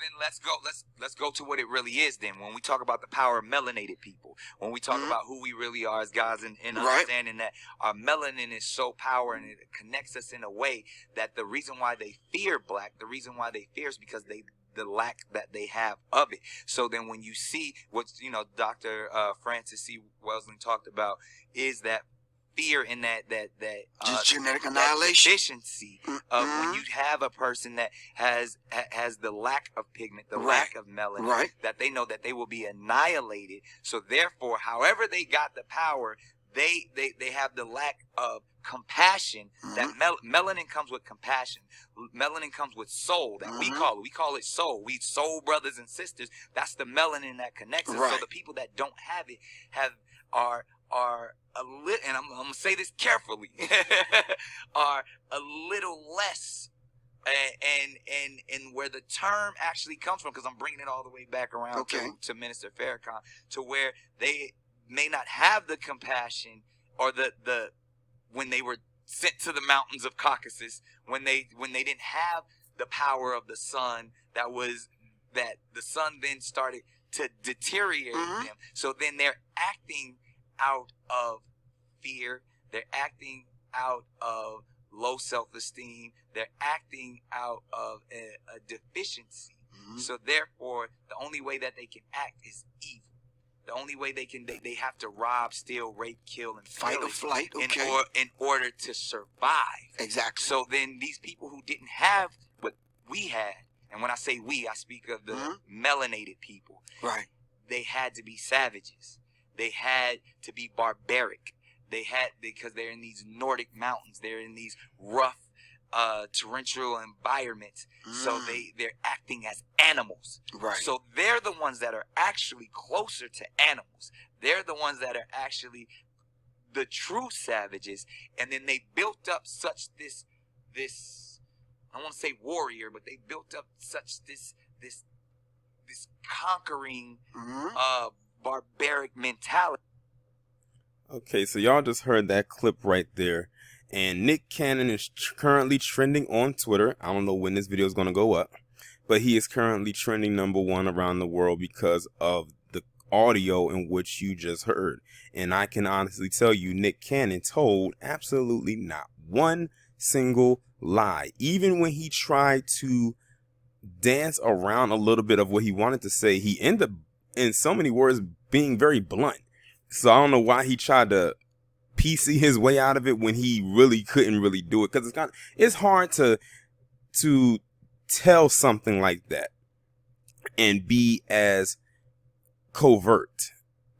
then let's go to what it really is. Then when we talk about the power of melanated people, when we talk about who we really are as guys, and understanding that our melanin is so powerful and it connects us in a way that the reason why they fear black, the reason why they fear is because the lack that they have of it. So then when you see what, Dr. Francis C. Wellesley talked about, is that fear in that just genetic annihilation, deficiency of when you have a person that has the lack of pigment, the lack of melanin, that they know that they will be annihilated. So therefore, however they got the power, they have the lack of compassion. That melanin comes with compassion. Melanin comes with soul. That we call it soul. We soul brothers and sisters. That's the melanin that connects us. So the people that don't have it are a little, and I'm gonna say this carefully, are a little less, and where the term actually comes from, because I'm bringing it all the way back around to Minister Farrakhan, to where they may not have the compassion or the when they were sent to the mountains of Caucasus, when they didn't have the power of the sun, that the sun then started to deteriorate them. So then they're acting out of fear, they're acting out of low self-esteem, they're acting out of a deficiency. So therefore, the only way that they can act is evil. The only way they have to rob, steal, rape, kill, and fight or flight, in order to survive. Exactly. So then these people who didn't have what we had, and when I say we, I speak of the melanated people. Right. They had to be savages. They had to be barbaric. Because they're in these Nordic mountains. They're in these rough, torrential environments. So they're acting as animals. Right. So they're the ones that are actually closer to animals. They're the ones that are actually the true savages. And then they built up such this I don't want to say warrior, but they built up such this conquering barbaric mentality. Okay, so y'all just heard that clip right there. And Nick Cannon is currently trending on Twitter. I don't know when this video is going to go up, but he is currently trending #1 around the world because of the audio in which you just heard. And I can honestly tell you, Nick Cannon told absolutely not one single lie. Even when he tried to dance around a little bit of what he wanted to say, he ended up, in so many words, being very blunt. So I don't know why he tried to PC his way out of it when he really couldn't really do it, because it's hard to tell something like that and be as covert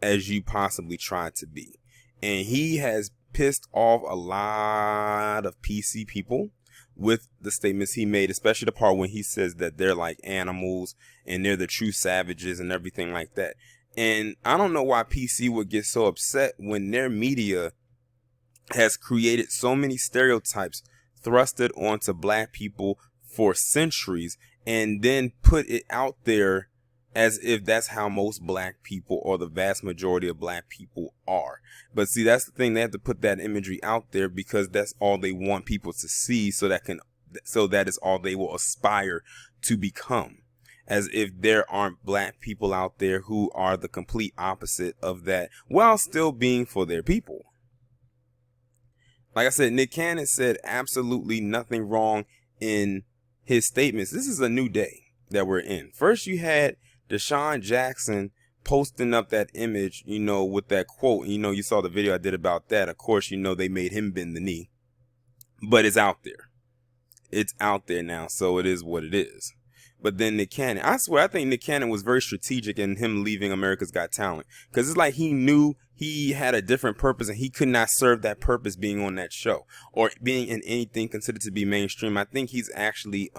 as you possibly try to be. And he has pissed off a lot of PC people with the statements he made, especially the part when he says that they're like animals and they're the true savages and everything like that. And I don't know why PC would get so upset when their media has created so many stereotypes thrusted onto black people for centuries, and then put it out there as if that's how most black people, or the vast majority of black people, are. But see, that's the thing. They have to put that imagery out there because that's all they want people to see, so that is all they will aspire to become. As if there aren't black people out there who are the complete opposite of that, while still being for their people. Like I said, Nick Cannon said absolutely nothing wrong in his statements. This is a new day that we're in. First, you had Deshaun Jackson posting up that image, with that quote. You saw the video I did about that. Of course, they made him bend the knee. But it's out there. It's out there now, so it is what it is. But then Nick Cannon, I swear, I think Nick Cannon was very strategic in him leaving America's Got Talent. Because it's like he knew he had a different purpose and he could not serve that purpose being on that show or being in anything considered to be mainstream. I think he's actually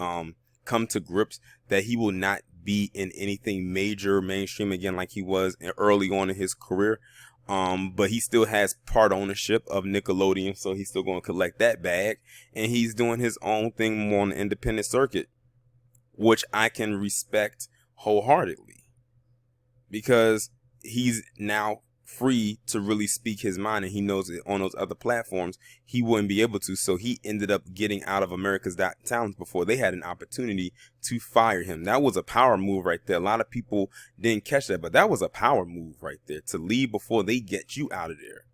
come to grips that he will not be in anything major mainstream again like he was early on in his career. But he still has part ownership of Nickelodeon, so he's still going to collect that bag. And he's doing his own thing more on the independent circuit, which I can respect wholeheartedly, because he's now free to really speak his mind, and he knows it on those other platforms he wouldn't be able to. So he ended up getting out of America's Got Talent before they had an opportunity to fire him. That was a power move right there. A lot of people didn't catch that, but that was a power move right there, to leave before they get you out of there,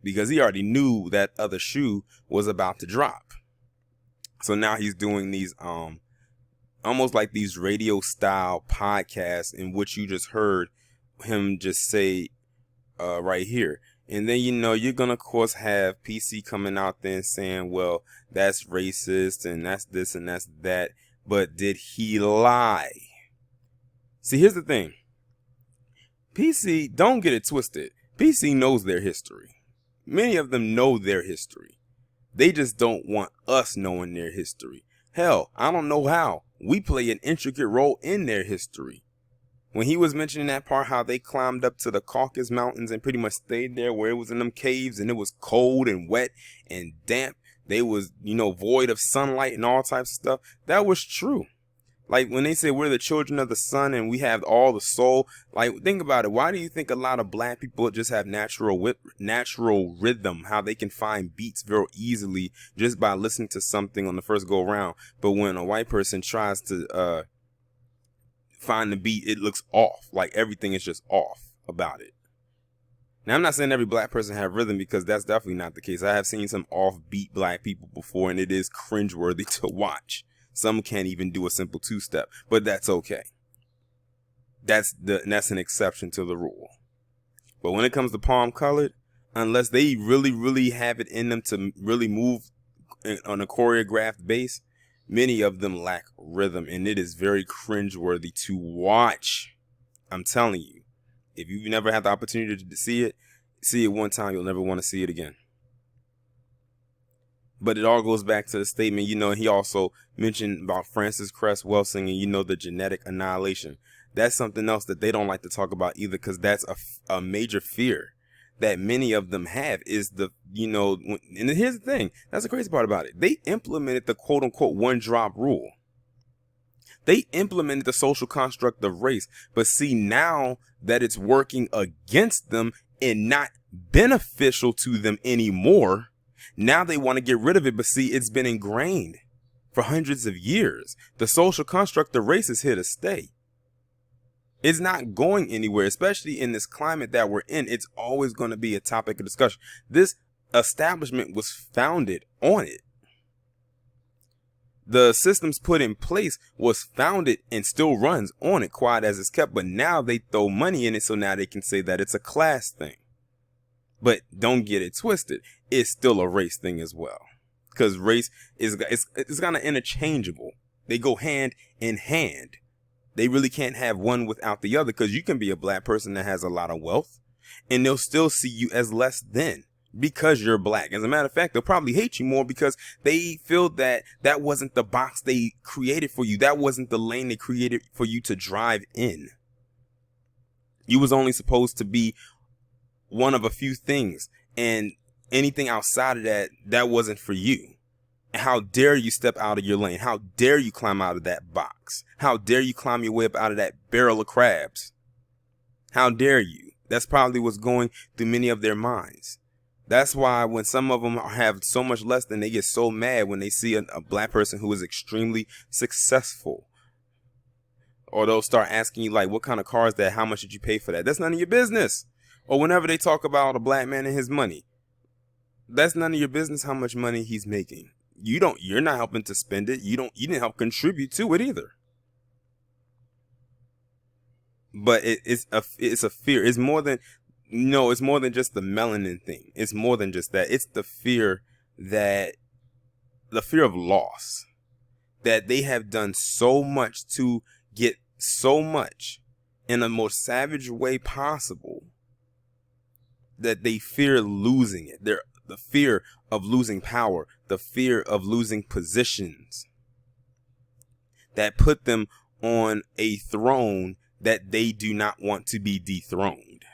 because he already knew that other shoe was about to drop. So now he's doing these almost like these radio style podcasts, in which you just heard him just say right here. And then, you're going to, of course, have PC coming out there and saying, well, that's racist and that's this and that's that. But did he lie? See, here's the thing. PC, don't get it twisted. PC knows their history. Many of them know their history. They just don't want us knowing their history. Hell, I don't know how. We play an intricate role in their history. When he was mentioning that part, how they climbed up to the Caucasus Mountains and pretty much stayed there, where it was in them caves and it was cold and wet and damp. They was, void of sunlight and all types of stuff. That was true. Like when they say we're the children of the sun and we have all the soul, like think about it. Why do you think a lot of black people just have natural rhythm, how they can find beats very easily just by listening to something on the first go around? But when a white person tries to find the beat, it looks off. Like everything is just off about it. Now, I'm not saying every black person have rhythm, because that's definitely not the case. I have seen some offbeat black people before, and it is cringeworthy to watch. Some can't even do a simple two-step, but that's okay. That's an exception to the rule. But when it comes to palm colored, unless they really, really have it in them to really move on a choreographed base, many of them lack rhythm, and it is very cringeworthy to watch. I'm telling you, if you've never had the opportunity to see it one time, you'll never want to see it again. But it all goes back to the statement, he also mentioned about Francis Cress Welsing and, the genetic annihilation. That's something else that they don't like to talk about either, because that's a major fear that many of them have, is and here's the thing. That's the crazy part about it. They implemented the quote unquote one drop rule. They implemented the social construct of race, but see, now that it's working against them and not beneficial to them anymore, now they want to get rid of it. But see, it's been ingrained for hundreds of years. The social construct of race is here to stay. It's not going anywhere, especially in this climate that we're in. It's always going to be a topic of discussion. This establishment was founded on it. The systems put in place was founded and still runs on it, quiet as it's kept. But now they throw money in it, so now they can say that it's a class thing. But don't get it twisted. It's still a race thing as well, because race is kind of interchangeable. They go hand in hand. They really can't have one without the other, because you can be a black person that has a lot of wealth and they'll still see you as less than, because you're black. As a matter of fact, they'll probably hate you more because they feel that that wasn't the box they created for you. That wasn't the lane they created for you to drive in. You was only supposed to be one of a few things, and anything outside of that wasn't for you. And how dare you step out of your lane? How dare you climb out of that box? How dare you climb your way up out of that barrel of crabs? How dare you? That's probably what's going through many of their minds. That's why when some of them have so much less than, they get so mad when they see a black person who is extremely successful. Or they'll start asking you, like, what kind of car is that? How much did you pay for that? That's none of your business. Or whenever they talk about a black man and his money, that's none of your business how much money he's making. You're not helping to spend it. You didn't help contribute to it either. But it's a fear. It's more than just the melanin thing. It's more than just that. It's the fear of loss, that they have done so much to get so much in the most savage way possible, that they fear losing it. The fear of losing power, the fear of losing positions that put them on a throne that they do not want to be dethroned.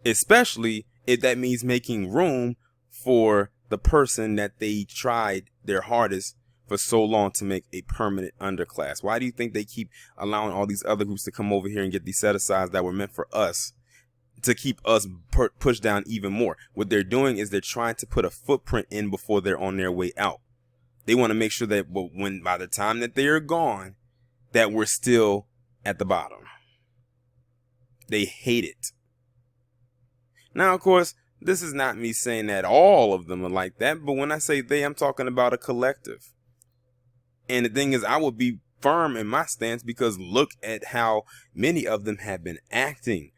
Especially if that means making room for the person that they tried their hardest for so long to make a permanent underclass. Why do you think they keep allowing all these other groups to come over here and get these set-asides that were meant for us to keep us pushed down even more. What they're doing is they're trying to put a footprint in before they're on their way out. They want to make sure that by the time that they are gone, that we're still at the bottom. They hate it. Now, of course, this is not me saying that all of them are like that, but when I say they, I'm talking about a collective. And the thing is, I will be firm in my stance because look at how many of them have been acting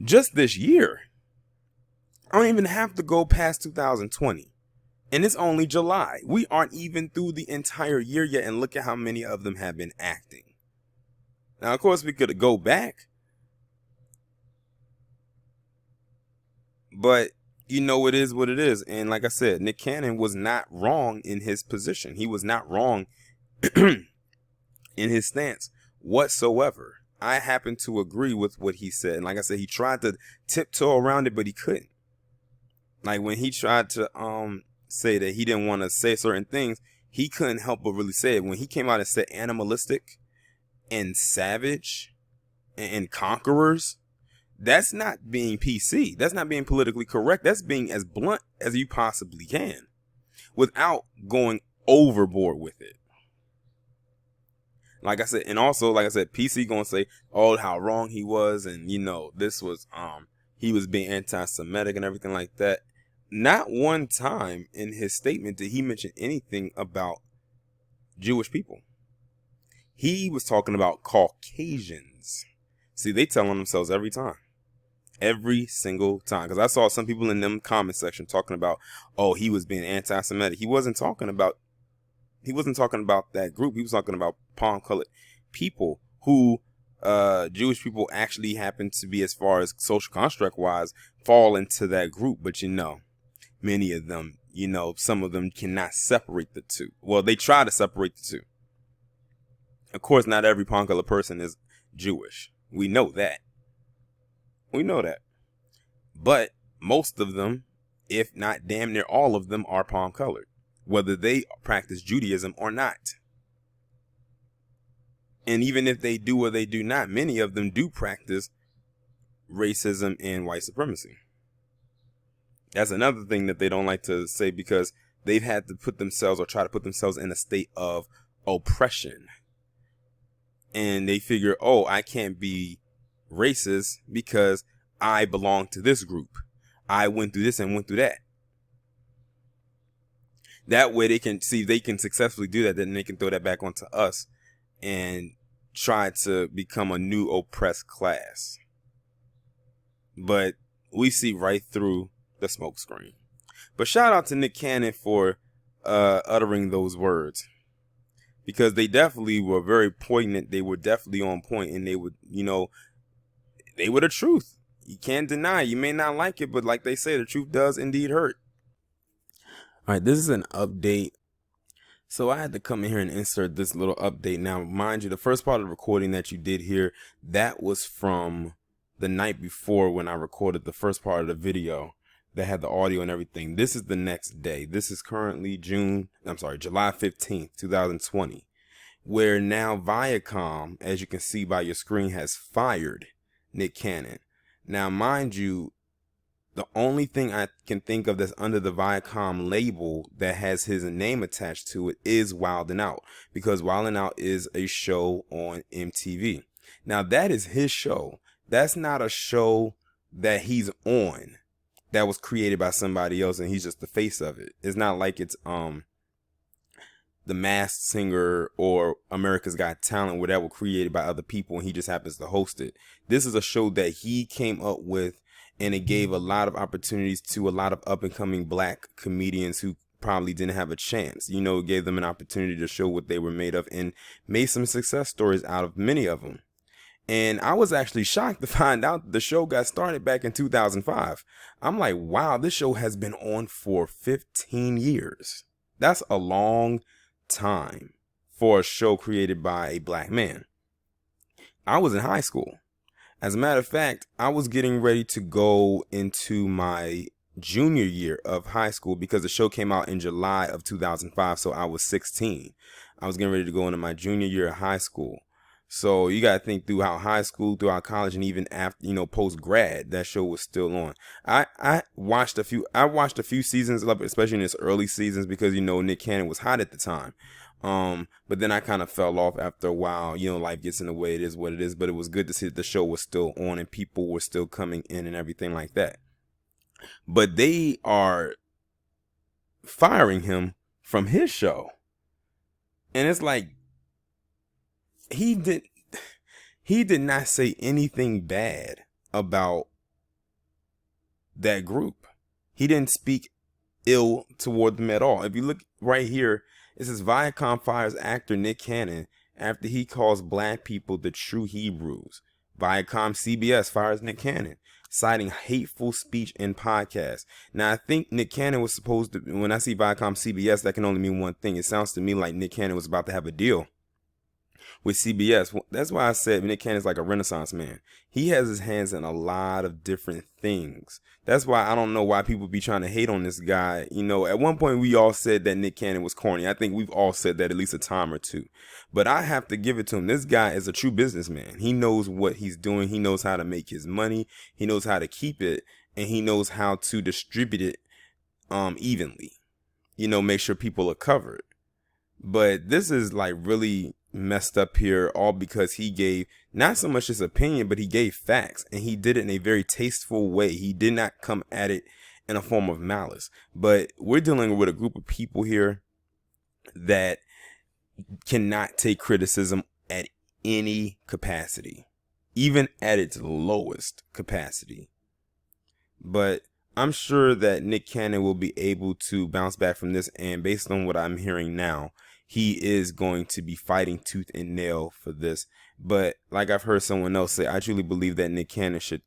just this year. I don't even have to go past 2020. And it's only July. We aren't even through the entire year yet, and look at how many of them have been acting. Now, of course, we could go back. But, it is what it is. And like I said, Nick Cannon was not wrong in his position. He was not wrong in his stance whatsoever. I happen to agree with what he said. And like I said, he tried to tiptoe around it, but he couldn't. Like when he tried to say that he didn't want to say certain things, he couldn't help but really say it. When he came out and said animalistic and savage and conquerors, that's not being PC. That's not being politically correct. That's being as blunt as you possibly can without going overboard with it. Like I said, and also, like I said, PC gonna say, oh, how wrong he was. And, this was, he was being anti-Semitic and everything like that. Not one time in his statement did he mention anything about Jewish people. He was talking about Caucasians. See, they tell on themselves every time. Every single time. Because I saw some people in them comment section talking about, oh, he was being anti-Semitic. He wasn't talking about that group. He was talking about palm-colored people who Jewish people actually happen to be, as far as social construct-wise, fall into that group. But many of them, some of them cannot separate the two. Well, they try to separate the two. Of course, not every palm-colored person is Jewish. We know that. But most of them, if not damn near all of them, are palm-colored, whether they practice Judaism or not. And even if they do or they do not, many of them do practice racism and white supremacy. That's another thing that they don't like to say, because they've had to put themselves or try to put themselves in a state of oppression. And they figure, oh, I can't be racist because I belong to this group. I went through this and went through that. That way they can see if they can successfully do that, then they can throw that back onto us and try to become a new oppressed class. But we see right through the smoke screen. But shout out to Nick Cannon for uttering those words, because they definitely were very poignant. They were definitely on point, and they would, they were the truth. You can't deny. You may not like it, but like they say, the truth does indeed hurt. All right, this is an update. So I had to come in here and insert this little update. Now, mind you, the first part of the recording that you did hear, that was from the night before when I recorded the first part of the video that had the audio and everything. This is the next day. This is currently July 15th, 2020, where now Viacom, as you can see by your screen, has fired Nick Cannon. Now, mind you, the only thing I can think of that's under the Viacom label that has his name attached to it is Wild 'N Out, because Wild 'N Out is a show on MTV. Now, that is his show. That's not a show that he's on that was created by somebody else and he's just the face of it. It's not like it's The Masked Singer or America's Got Talent, where that was created by other people and he just happens to host it. This is a show that he came up with, and it gave a lot of opportunities to a lot of up-and-coming black comedians who probably didn't have a chance. It gave them an opportunity to show what they were made of and made some success stories out of many of them. And I was actually shocked to find out the show got started back in 2005. I'm like, wow, this show has been on for 15 years. That's a long time for a show created by a black man. I was in high school. As a matter of fact, I was getting ready to go into my junior year of high school because the show came out in July of 2005, so I was 16. I was getting ready to go into my junior year of high school. So you got to think throughout high school, throughout college, and even after, post grad, that show was still on. I watched a few seasons of it, especially in its early seasons, because Nick Cannon was hot at the time. But then I kind of fell off after a while. Life gets in the way. It is what it is. But it was good to see that the show was still on and people were still coming in and everything like that. But they are firing him from his show. And it's like, he did not say anything bad about that group. He didn't speak ill toward them at all. If you look right here, it says Viacom fires actor Nick Cannon after he calls black people the true Hebrews. Viacom CBS fires Nick Cannon, citing hateful speech in podcast. Now, I think Nick Cannon was supposed to, when I see Viacom CBS, that can only mean one thing. It sounds to me like Nick Cannon was about to have a deal with CBS. That's why I said Nick Cannon's like a Renaissance man. He has his hands in a lot of different things. That's why I don't know why people be trying to hate on this guy. At one point we all said that Nick Cannon was corny. I think we've all said that at least a time or two. But I have to give it to him. This guy is a true businessman. He knows what he's doing. He knows how to make his money. He knows how to keep it. And he knows how to distribute it evenly. Make sure people are covered. But this is like really messed up here, all because he gave not so much his opinion, but he gave facts, and he did it in a very tasteful way. He did not come at it in a form of malice. But we're dealing with a group of people here that cannot take criticism at any capacity, even at its lowest capacity. But I'm sure that Nick Cannon will be able to bounce back from this, and based on what I'm hearing now, he is going to be fighting tooth and nail for this. But like I've heard someone else say, I truly believe that Nick Cannon should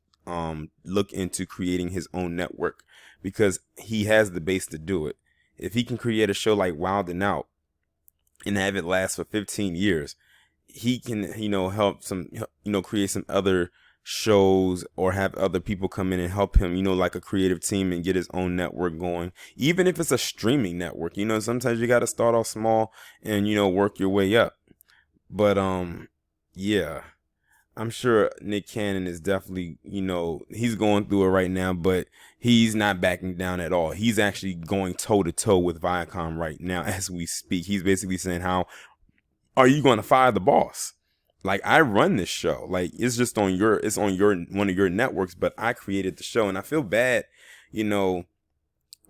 look into creating his own network, because he has the base to do it. If he can create a show like Wild 'N Out and have it last for 15 years, he can, help some, create some other shows or have other people come in and help him, like a creative team, and get his own network going. Even if it's a streaming network, sometimes you got to start off small and, work your way up. But, yeah, I'm sure Nick Cannon is definitely, he's going through it right now, but he's not backing down at all. He's actually going toe to toe with Viacom right now as we speak. He's basically saying, how are you going to fire the boss? Like, I run this show. Like, it's just on one of your networks, but I created the show. And I feel bad,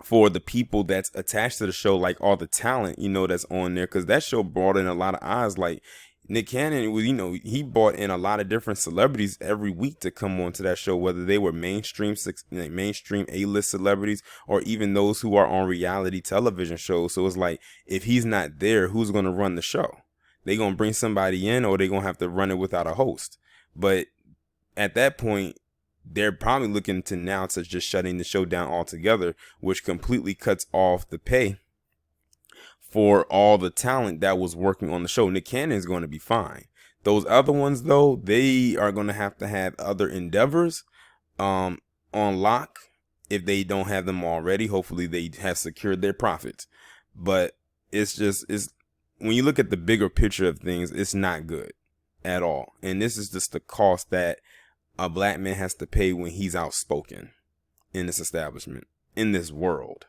for the people that's attached to the show, like all the talent, that's on there, because that show brought in a lot of eyes. Like, Nick Cannon was, he brought in a lot of different celebrities every week to come on to that show, whether they were mainstream A-list celebrities or even those who are on reality television shows. So it's like, if he's not there, who's going to run the show? They going to bring somebody in, or they going to have to run it without a host. But at that point, they're probably looking to now to just shutting the show down altogether, which completely cuts off the pay for all the talent that was working on the show. Nick Cannon is going to be fine. Those other ones, though, they are going to have other endeavors on lock if they don't have them already. Hopefully they have secured their profits. But it's when you look at the bigger picture of things, it's not good at all. And this is just the cost that a black man has to pay when he's outspoken in this establishment, in this world.